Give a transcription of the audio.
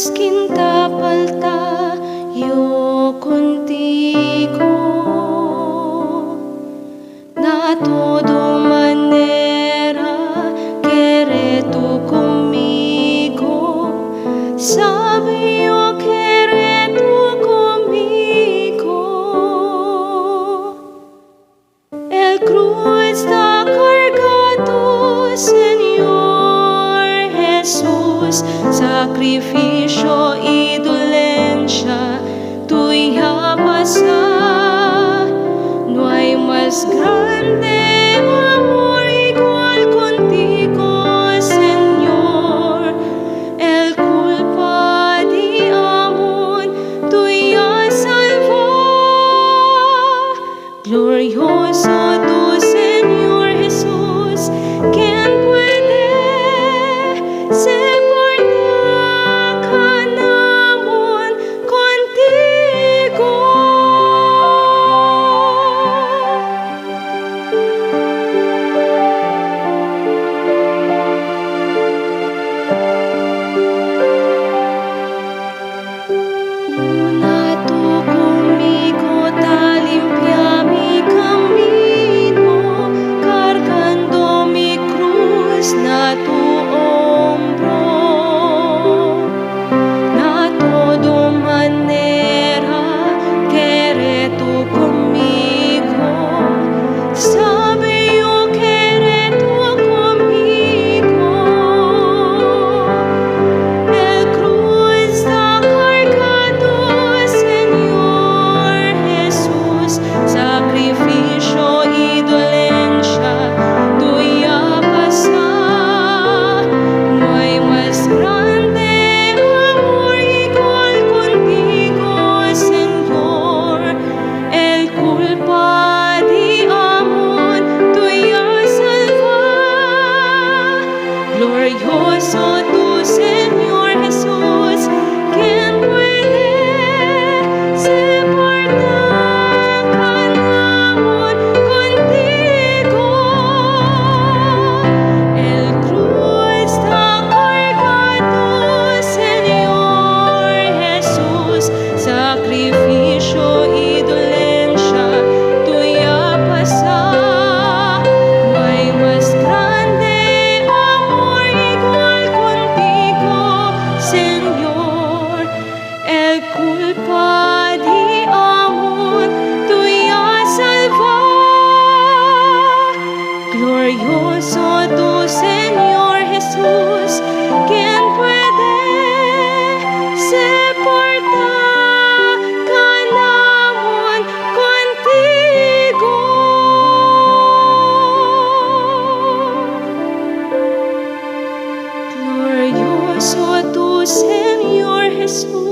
falta yo contigo, na todo manera quiere tú conmigo, sabe yo quiere tú conmigo. El cruz está cargado, Señor Jesús, sacrificio y dolencia tuya pasa. No hay más grande amor igual contigo, Señor. El culpa de amor tuya salva. Glorioso tú, Señor Jesús, ¿quién puede separar cada amor contigo? Una tú conmigo, ta limpia mi camino, cargando mi cruz na tu hombro. Na todo manera quiere tú conmigo, sabe yo quiere tú conmigo. El cruz está cargado, Señor Jesús, sacrificio y dolencia tuya pasa. No hay más grande amor igual contigo, Señor. El culpa de amor tuya salva. Glorioso tú, Señor Jesús, ¿quién puede separar cada amor contigo? El cruz está cargado, Señor Jesús, sacrificio y dolencia tuya pasa. No hay más grande amor igual contigo, Señor. El culpa de amor tuya salva. Glorioso tú, Señor Jesús, ¿quién puede separar cada amor contigo? Glorioso tú, Señor Jesús.